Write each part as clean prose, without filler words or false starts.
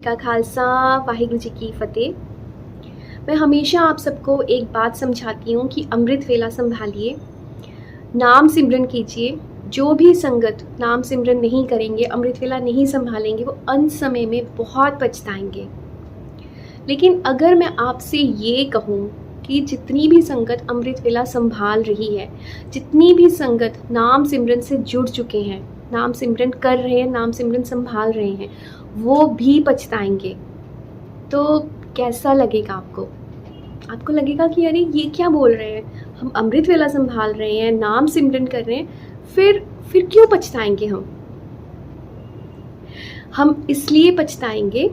का खालसा वाहिगुरु जी की फतेह। मैं हमेशा आप सबको एक बात समझाती हूँ कि अमृत वेला संभालिए, नाम सिमरन कीजिए। जो भी संगत नाम सिमरन नहीं करेंगे, अमृत वेला नहीं संभालेंगे, वो अंत समय में बहुत पछताएंगे। लेकिन अगर मैं आपसे ये कहूँ कि जितनी भी संगत अमृत वेला संभाल रही है, जितनी भी संगत नाम सिमरन से जुड़ चुके हैं, नाम सिमरन कर रहे हैं, नाम सिमरन संभाल रहे हैं, वो भी पछताएंगे। तो कैसा लगेगा आपको? आपको लगेगा कि अरे ये क्या बोल रहे हैं, हम अमृत वेला संभाल रहे हैं, नाम सिमरन कर रहे हैं, फिर क्यों पछताएंगे? हम इसलिए पछताएंगे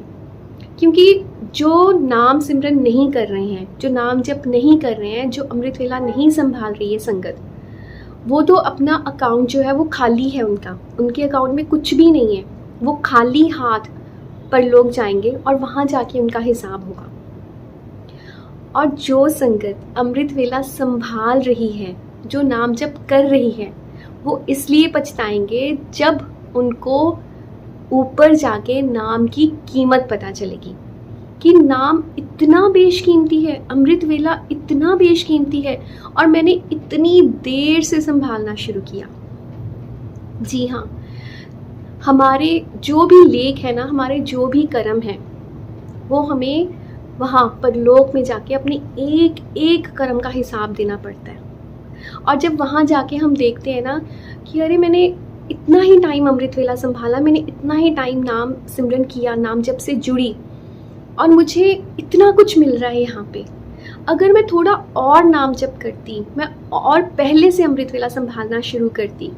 क्योंकि जो नाम सिमरन नहीं कर रहे हैं, जो नाम जप नहीं कर रहे हैं, जो अमृत वेला नहीं संभाल रही है संगत, वो तो अपना अकाउंट जो है वो खाली है, उनके अकाउंट में कुछ भी नहीं है। वो खाली हाथ पर लोग जाएंगे और वहाँ जाके उनका हिसाब होगा। और जो संगत अमृत वेला संभाल रही है, जो नाम जप कर रही है, वो इसलिए पछताएंगे जब उनको ऊपर जाके नाम की कीमत पता चलेगी कि नाम इतना बेशकीमती है, अमृत वेला इतना बेशकीमती है, और मैंने इतनी देर से संभालना शुरू किया। जी हाँ, हमारे जो भी लेख है ना, हमारे जो भी कर्म है, वो हमें वहाँ परलोक में जाके अपने एक एक कर्म का हिसाब देना पड़ता है। और जब वहाँ जाके हम देखते हैं ना कि अरे मैंने इतना ही टाइम अमृत वेला संभाला, मैंने इतना ही टाइम नाम सिमरन किया, नाम जप से जुड़ी, और मुझे इतना कुछ मिल रहा है यहाँ पे। अगर मैं थोड़ा और नाम जप करती, मैं और पहले से अमृत वेला संभालना शुरू करती,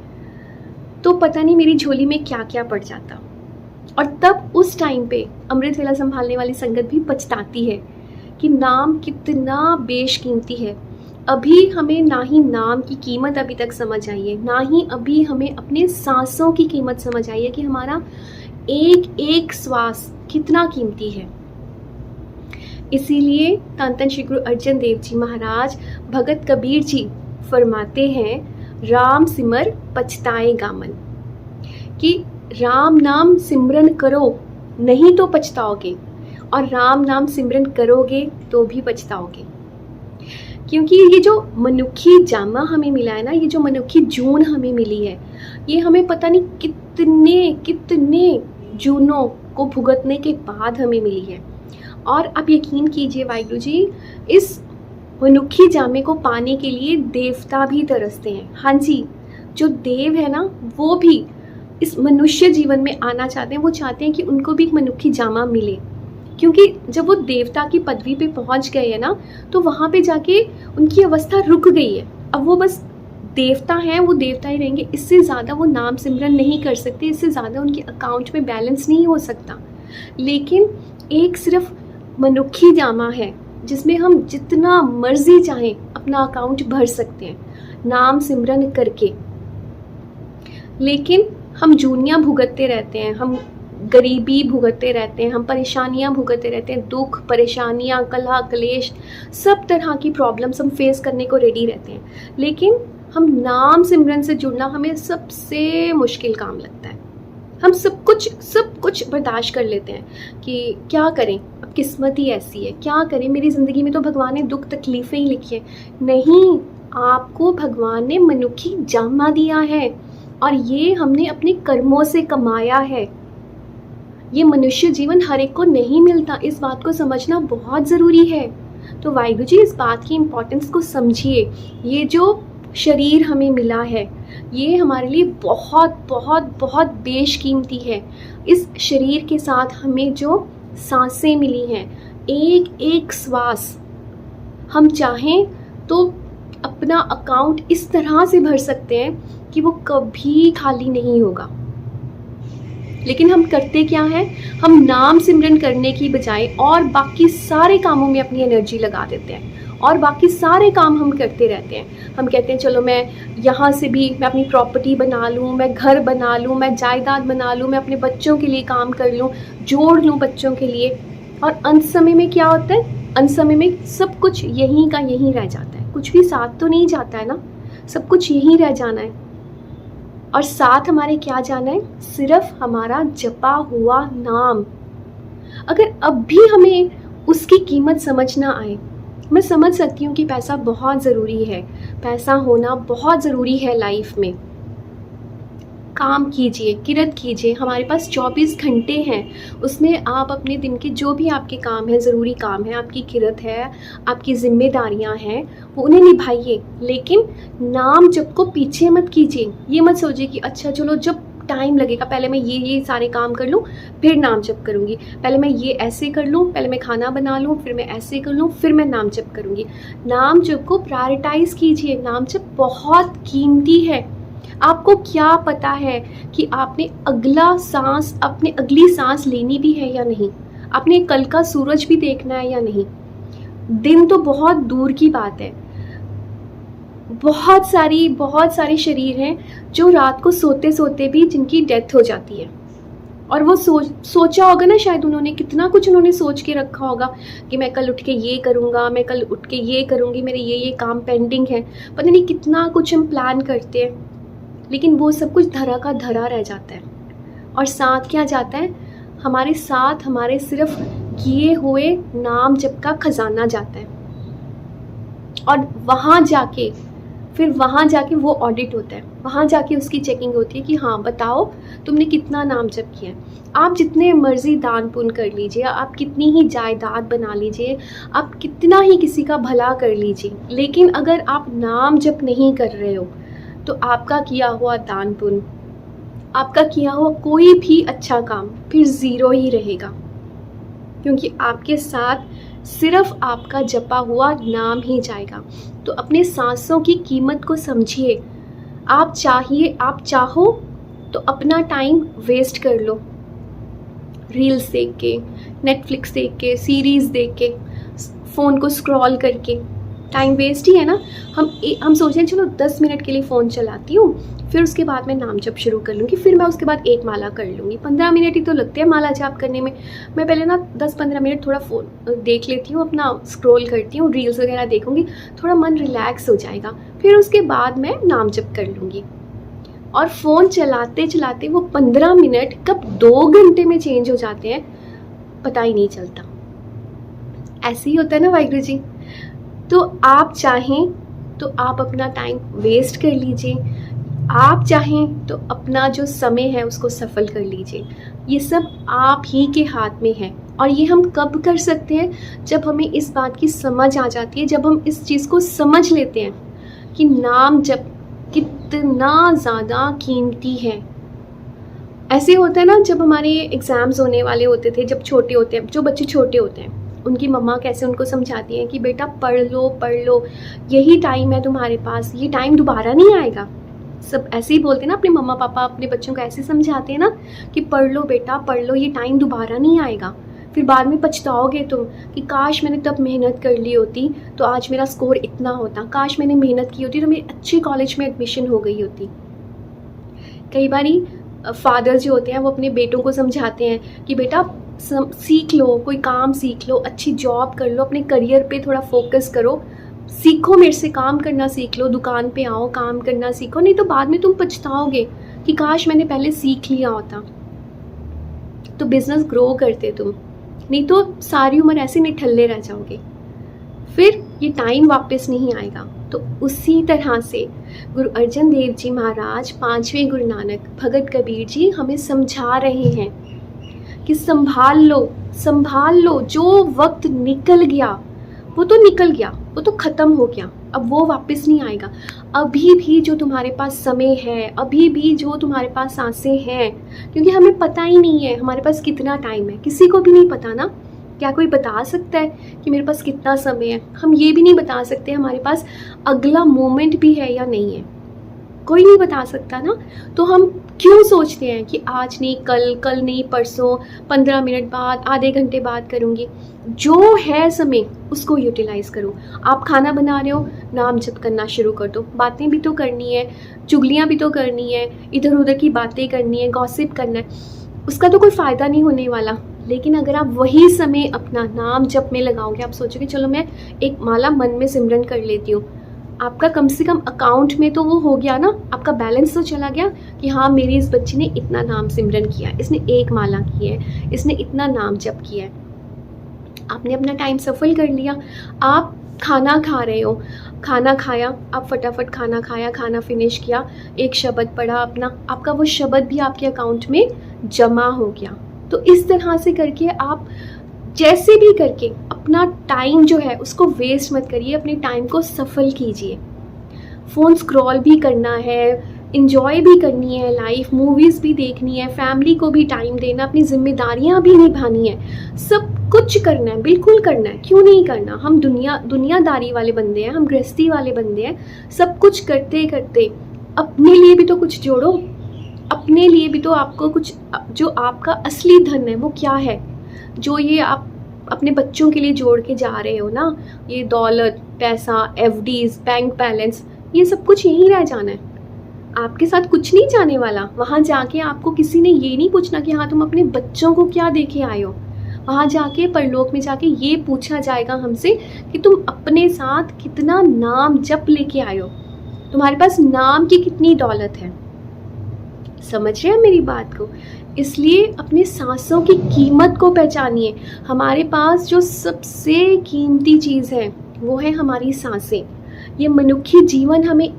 तो पता नहीं मेरी झोली में क्या क्या पड़ जाता। और तब उस टाइम पे अमृत वेला संभालने वाली संगत भी पछताती है कि नाम कितना बेशकीमती है। अभी हमें ना ही नाम की कीमत अभी तक समझ आई है, ना ही अभी हमें अपने सांसों की कीमत समझ आई है कि हमारा एक एक श्वास कितना कीमती है। इसीलिए धन धन श्री गुरु अर्जन देव जी महाराज, भगत कबीर जी फरमाते हैं, राम सिमर पछताए गामन, कि राम नाम सिमरन करो नहीं तो पछताओगे, और राम नाम सिमरन करोगे तो भी पछताओगे। क्योंकि ये जो मनुष्य जामा हमें मिला है ना, ये जो मनुष्य जून हमें मिली है, ये हमें पता नहीं कितने कितने जूनों को भुगतने के बाद हमें मिली है। और आप यकीन कीजिए वाहिगुरु जी, इस मनुष्य जामे को पाने के लिए देवता भी तरसते हैं। हाँ जी, जो देव है ना, वो भी इस मनुष्य जीवन में आना चाहते हैं। वो चाहते हैं कि उनको भी एक मनुष्य जामा मिले, क्योंकि जब वो देवता की पदवी पे पहुंच गए हैं ना, तो वहाँ पे जाके उनकी अवस्था रुक गई है। अब वो बस देवता हैं, वो देवता ही रहेंगे, इससे ज़्यादा वो नाम सिमरन नहीं कर सकते, इससे ज़्यादा उनके अकाउंट में बैलेंस नहीं हो सकता। लेकिन एक सिर्फ मनुष्य जामा है जिसमें हम जितना मर्जी चाहें अपना अकाउंट भर सकते हैं नाम सिमरन करके। लेकिन हम जूनियाँ भुगतते रहते हैं, हम गरीबी भुगतते रहते हैं, हम परेशानियाँ भुगतते रहते हैं, दुख परेशानियाँ, कलह कलेश, सब तरह की प्रॉब्लम्स हम फेस करने को रेडी रहते हैं। लेकिन हम नाम सिमरन से जुड़ना हमें सबसे मुश्किल काम लगता है। हम सब कुछ बर्दाश्त कर लेते हैं कि क्या करें, अब किस्मत ही ऐसी है, क्या करें, मेरी ज़िंदगी में तो भगवान ने दुख तकलीफ़ें ही लिखी है। नहीं, आपको भगवान ने मनुष्य जामा दिया है, और ये हमने अपने कर्मों से कमाया है। ये मनुष्य जीवन हर एक को नहीं मिलता, इस बात को समझना बहुत ज़रूरी है। तो वाहिगुरु जी, इस बात की इम्पोर्टेंस को समझिए। ये जो शरीर हमें मिला है, ये हमारे लिए बहुत बहुत बहुत बेशकीमती है। इस शरीर के साथ हमें जो सांसें मिली हैं, एक एक श्वास, हम चाहें तो अपना अकाउंट इस तरह से भर सकते हैं कि वो कभी खाली नहीं होगा। लेकिन हम करते क्या हैं, हम नाम सिमरन करने की बजाय और बाकी सारे कामों में अपनी एनर्जी लगा देते हैं, और बाकी सारे काम हम करते रहते हैं। हम कहते हैं चलो मैं यहाँ से भी मैं अपनी प्रॉपर्टी बना लूँ, मैं घर बना लूँ, मैं जायदाद बना लूँ, मैं अपने बच्चों के लिए काम कर लूँ, जोड़ लूँ बच्चों के लिए। और अंत समय में क्या होता है, अंत समय में सब कुछ यहीं का यहीं रह जाता है, कुछ भी साथ तो नहीं जाता है ना, सब कुछ यहीं रह जाना है। और साथ हमारे क्या जाना है, सिर्फ हमारा जपा हुआ नाम। अगर अब भी हमें उसकी कीमत समझ ना आए, मैं समझ सकती हूँ कि पैसा बहुत ज़रूरी है, पैसा होना बहुत ज़रूरी है लाइफ में। काम कीजिए, किरत कीजिए, हमारे पास 24 घंटे हैं, उसमें आप अपने दिन के जो भी आपके काम हैं, ज़रूरी काम है, आपकी किरत है, आपकी ज़िम्मेदारियां हैं, वो उन्हें निभाइए। लेकिन नाम जप को पीछे मत कीजिए। ये मत सोचिए कि अच्छा चलो जब टाइम लगेगा, पहले मैं ये सारे काम कर लूँ फिर नाम जप करूँगी, पहले मैं ये ऐसे कर लूँ, पहले मैं खाना बना लूँ, फिर मैं ऐसे कर लूँ, फिर मैं नाम जप करूँगी। नाम जप को प्रायोरिटाइज़ कीजिए। नाम जप बहुत कीमती है। आपको क्या पता है कि आपने अगली सांस लेनी भी है या नहीं, आपने कल का सूरज भी देखना है या नहीं। दिन तो बहुत दूर की बात है, बहुत सारे शरीर हैं जो रात को सोते सोते भी जिनकी डेथ हो जाती है। और वो सोचा होगा ना, शायद उन्होंने कितना कुछ उन्होंने सोच के रखा होगा कि मैं कल उठ के ये करूँगा, मैं कल उठ के ये करूँगी, मेरे ये काम पेंडिंग है, पता नहीं कितना कुछ हम प्लान करते हैं, लेकिन वो सब कुछ धरा का धरा रह जाता है। और साथ क्या जाता है, हमारे साथ हमारे सिर्फ किए हुए नाम जप का खजाना जाता है। और वहाँ जाके वो ऑडिट होता है, वहाँ जाके उसकी चेकिंग होती है कि हाँ बताओ तुमने कितना नाम जप किया है। आप जितने मर्जी दान पुण्य कर लीजिए, आप कितनी ही जायदाद बना लीजिए, आप कितना ही किसी का भला कर लीजिए, लेकिन अगर आप नाम जप नहीं कर रहे हो तो आपका किया हुआ दान पुण्य, आपका किया हुआ कोई भी अच्छा काम फिर ज़ीरो ही रहेगा, क्योंकि आपके साथ सिर्फ आपका जपा हुआ नाम ही जाएगा। तो अपने सांसों की कीमत को समझिए। आप चाहो तो अपना टाइम वेस्ट कर लो, रील्स देख के, नेटफ्लिक्स देख के, सीरीज़ देख के, फ़ोन को स्क्रॉल करके, टाइम वेस्ट ही है ना। हम सोचें चलो 10 मिनट के लिए फ़ोन चलाती हूँ, फिर उसके बाद मैं नाम जप शुरू कर लूँगी, फिर मैं उसके बाद एक माला कर लूँगी। 15 मिनट ही तो लगते हैं माला जाप करने में। मैं पहले ना 10-15 मिनट थोड़ा फ़ोन देख लेती हूँ, अपना स्क्रॉल करती हूँ, रील्स वगैरह देखूँगी, थोड़ा मन रिलैक्स हो जाएगा, फिर उसके बाद मैं नाम जप कर लूँगी। और फ़ोन चलाते चलाते वो 15 मिनट कब 2 घंटे में चेंज हो जाते हैं पता ही नहीं चलता। ऐसे ही होता है ना वाहिगुरु जी। तो आप चाहें तो आप अपना टाइम वेस्ट कर लीजिए, आप चाहें तो अपना जो समय है उसको सफल कर लीजिए। ये सब आप ही के हाथ में है। और ये हम कब कर सकते हैं, जब हमें इस बात की समझ आ जाती है, जब हम इस चीज़ को समझ लेते हैं कि नाम जप कितना ज़्यादा कीमती है। ऐसे होता है ना, जब हमारे एग्ज़ाम्स होने वाले होते थे, जब छोटे होते हैं, जो बच्चे छोटे होते हैं, उनकी मम्मा कैसे उनको समझाती हैं कि बेटा पढ़ लो, यही टाइम है तुम्हारे पास, ये टाइम दोबारा नहीं आएगा। सब ऐसे ही बोलते हैं ना, अपने मम्मा पापा अपने बच्चों को ऐसे समझाते हैं ना कि पढ़ लो बेटा पढ़ लो, ये टाइम दोबारा नहीं आएगा। फिर बाद में पछताओगे तुम कि काश मैंने तब मेहनत कर ली होती तो आज मेरा स्कोर इतना होता, काश मैंने मेहनत की होती तो मेरी अच्छे कॉलेज में एडमिशन हो गई होती। कई बारी फादर्स जो होते हैं वो अपने बेटों को समझाते हैं कि बेटा सीख लो, कोई काम सीख लो, अच्छी जॉब कर लो, अपने करियर पे थोड़ा फोकस करो, सीखो, मेरे से काम करना सीख लो, दुकान पे आओ, काम करना सीखो, नहीं तो बाद में तुम पछताओगे कि काश मैंने पहले सीख लिया होता तो बिजनेस ग्रो करते तुम, नहीं तो सारी उम्र ऐसे निठल्ले रह जाओगे, फिर ये टाइम वापस नहीं आएगा। तो उसी तरह से गुरु अर्जन देव जी महाराज, 5वें गुरु नानक, भगत कबीर जी हमें समझा रहे हैं कि संभाल लो, जो वक्त निकल गया वो तो निकल गया, वो तो ख़त्म हो गया, अब वो वापस नहीं आएगा। अभी भी जो तुम्हारे पास समय है, अभी भी जो तुम्हारे पास सांसें हैं, क्योंकि हमें पता ही नहीं है हमारे पास कितना टाइम है, किसी को भी नहीं पता ना। क्या कोई बता सकता है कि मेरे पास कितना समय है? हम ये भी नहीं बता सकते हमारे पास अगला मोमेंट भी है या नहीं है, कोई नहीं बता सकता ना। तो हम क्यों सोचते हैं कि आज नहीं कल नहीं परसों, 15 मिनट बाद, आधे घंटे बाद करूँगी। जो है समय उसको यूटिलाइज़ करो। आप खाना बना रहे हो, नाम जप करना शुरू कर दो। बातें भी तो करनी है, चुगलियाँ भी तो करनी है, इधर उधर की बातें करनी है, गॉसिप करना है, उसका तो कोई फ़ायदा नहीं होने वाला। लेकिन अगर आप वही समय अपना नाम जप में लगाओगे, आप सोचोगे चलो मैं एक माला मन में सिमरन कर लेती हूँ, आपका कम से कम अकाउंट में तो वो हो गया ना, आपका बैलेंस तो चला गया कि हाँ मेरी इस बच्ची ने इतना नाम सिमरन किया, इसने एक माला की है, इसने इतना नाम जप किया है। आपने अपना टाइम सफल कर लिया। आप खाना खा रहे हो, खाना खाया, आप फटाफट खाना खाया, खाना फिनिश किया, एक शब्द पढ़ा अपना, आपका वो शब्द भी आपके अकाउंट में जमा हो गया। तो इस तरह से करके आप जैसे भी करके अपना टाइम जो है उसको वेस्ट मत करिए, अपने टाइम को सफल कीजिए। फ़ोन स्क्रॉल भी करना है, इंजॉय भी करनी है लाइफ, मूवीज़ भी देखनी है, फैमिली को भी टाइम देना, अपनी जिम्मेदारियां भी निभानी है, सब कुछ करना है, बिल्कुल करना है, क्यों नहीं करना। हम दुनियादारी वाले बंदे हैं, हम गृहस्थी वाले बंदे हैं। सब कुछ करते करते अपने लिए भी तो कुछ जोड़ो, अपने लिए भी तो आपको कुछ, जो आपका असली धन है वो क्या है, जो ये आप अपने बच्चों के लिए जोड़ के जा रहे हो ना, ये दौलत, पैसा, एफडीज, बैंक बैलेंस, ये सब कुछ यहीं रह जाना है, आपके साथ कुछ नहीं जाने वाला। वहाँ जाके आपको किसी ने ये नहीं पूछना कि हाँ तुम अपने बच्चों को क्या देके आए हो। वहाँ जाके परलोक में जाके ये पूछा जाएगा हमसे कि तुम अपने साथ कितना नाम जप लेके आए हो, तुम्हारे पास नाम की कितनी दौलत है। समझ रहे हैं मेरी बात को? इसलिए अपने सांसों की कीमत को पहचानिए। हमारे पास जो सबसे कीमती चीज़ है वो है हमारी सांसें। ये मनुष्य जीवन हमें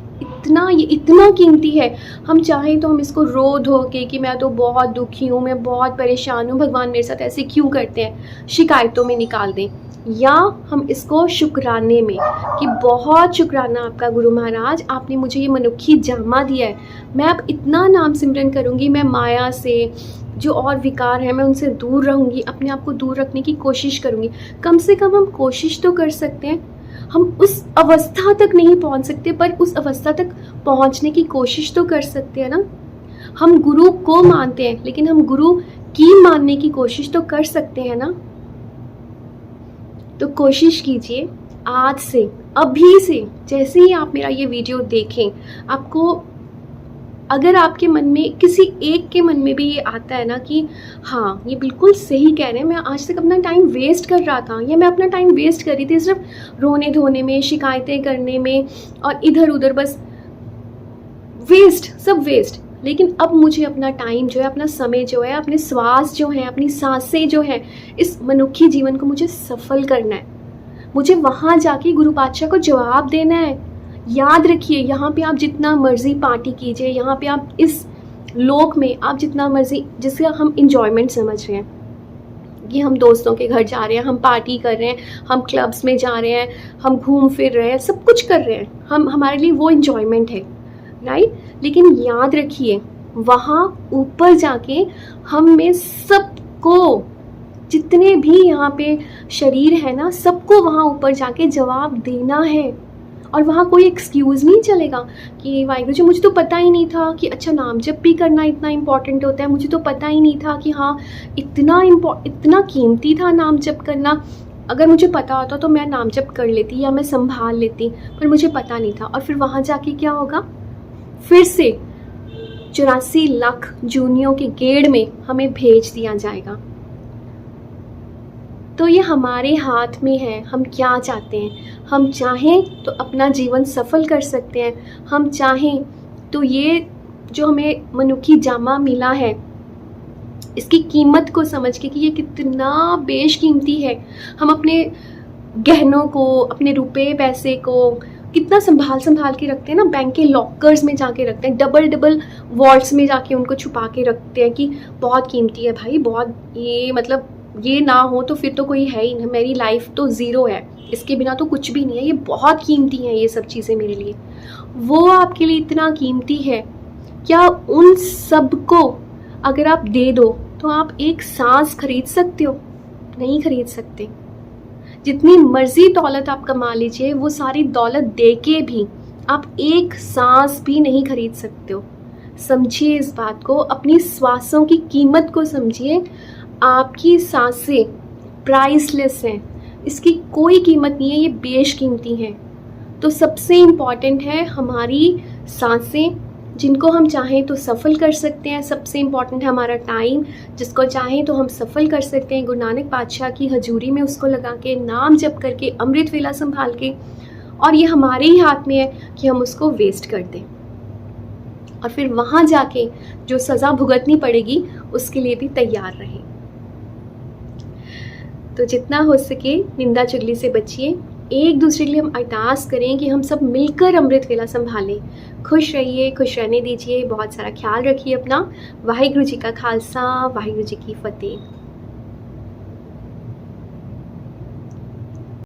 ये इतना कीमती है, हम चाहें तो हम इसको रो धो के कि मैं तो बहुत दुखी हूँ, मैं बहुत परेशान हूँ, भगवान मेरे साथ ऐसे क्यों करते हैं, शिकायतों में निकाल दें, या हम इसको शुक्राने में कि बहुत शुक्राना आपका गुरु महाराज, आपने मुझे ये मनुष्य जामा दिया है, मैं अब इतना नाम सिमरन करूँगी, मैं माया से जो और विकार है मैं उनसे दूर रहूँगी, अपने आप को दूर रखने की कोशिश करूँगी। कम से कम हम कोशिश तो कर सकते हैं। हम उस अवस्था तक नहीं पहुंच सकते, पर उस अवस्था तक पहुंचने की कोशिश तो कर सकते हैं ना। हम गुरु को मानते हैं लेकिन हम गुरु की मानने की कोशिश तो कर सकते हैं ना। तो कोशिश कीजिए आज से, अभी से, जैसे ही आप मेरा ये वीडियो देखें, आपको अगर आपके मन में किसी एक के मन में भी ये आता है ना कि हाँ ये बिल्कुल सही कह रहे हैं, मैं आज तक अपना टाइम वेस्ट कर रहा था, या मैं अपना टाइम वेस्ट कर रही थी सिर्फ रोने धोने में, शिकायतें करने में, और इधर उधर बस वेस्ट, सब वेस्ट, लेकिन अब मुझे अपना टाइम जो है, अपना समय जो है, अपने श्वास जो है, अपनी सांसें जो है, इस मनुष्य जीवन को मुझे सफल करना है। मुझे वहाँ जाके गुरु पातशाह को जवाब देना है। याद रखिए, यहाँ पे आप जितना मर्जी पार्टी कीजिए, यहाँ पे आप इस लोक में आप जितना मर्जी, जिसे हम इंजॉयमेंट समझ रहे हैं कि हम दोस्तों के घर जा रहे हैं, हम पार्टी कर रहे हैं, हम क्लब्स में जा रहे हैं, हम घूम फिर रहे हैं, सब कुछ कर रहे हैं, हमारे लिए वो इंजॉयमेंट है, राइट। लेकिन याद रखिए वहाँ ऊपर जाके हम में सबको, जितने भी यहाँ पे शरीर है ना, सबको वहाँ ऊपर जाके जवाब देना है। और वहाँ कोई एक्सक्यूज़ नहीं चलेगा कि वाहिगुरु जी मुझे तो पता ही नहीं था कि अच्छा नाम जप भी करना इतना इम्पॉर्टेंट होता है, मुझे तो पता ही नहीं था कि हाँ इतना कीमती था नाम जप करना। अगर मुझे पता होता तो मैं नाम जप कर लेती या मैं संभाल लेती, पर मुझे पता नहीं था। और फिर वहाँ जाके क्या होगा, फिर से 84 लाख जूनियों के गेड़ में हमें भेज दिया जाएगा। तो ये हमारे हाथ में है, हम क्या चाहते हैं। हम चाहें तो अपना जीवन सफल कर सकते हैं, हम चाहें तो ये जो हमें मनुष्य जामा मिला है इसकी कीमत को समझ के कि ये कितना बेशकीमती है, हम अपने गहनों को, अपने रुपए पैसे को कितना संभाल के रखते हैं ना, बैंक के लॉकर्स में जाके रखते हैं, डबल वॉल्ट्स में जाके उनको छुपा के रखते हैं कि बहुत कीमती है भाई, बहुत, ये मतलब ये ना हो तो फिर तो कोई है ही नहीं, मेरी लाइफ तो ज़ीरो है, इसके बिना तो कुछ भी नहीं है, ये बहुत कीमती है ये सब चीज़ें मेरे लिए। वो आपके लिए इतना कीमती है, क्या उन सब को अगर आप दे दो तो आप एक सांस खरीद सकते हो? नहीं खरीद सकते। जितनी मर्जी दौलत आप कमा लीजिए, वो सारी दौलत दे के भी आप एक सांस भी नहीं खरीद सकते हो। समझिए इस बात को, अपनी श्वासों की कीमत को समझिए। आपकी सांसें प्राइसलेस हैं, इसकी कोई कीमत नहीं है, ये बेशकीमती हैं। तो सबसे इम्पॉर्टेंट है हमारी सांसें, जिनको हम चाहें तो सफल कर सकते हैं। सबसे इम्पॉर्टेंट है हमारा टाइम, जिसको चाहें तो हम सफल कर सकते हैं। गुरु नानक पातशाह की हजूरी में उसको लगा के, नाम जप करके, अमृत वेला संभाल के, और ये हमारे ही हाथ में है कि हम उसको वेस्ट कर दें, और फिर वहाँ जाके जो सज़ा भुगतनी पड़ेगी उसके लिए भी तैयार रहें। तो जितना हो सके निंदा चुगली से बचिए, एक दूसरे के लिए हम अरदास करें कि हम सब मिलकर अमृत वेला संभालें। खुश रहिए, खुश रहने दीजिए, बहुत सारा ख्याल रखिए अपना। वाहिगुरु जी का खालसा, वाहिगुरु जी की फतेह।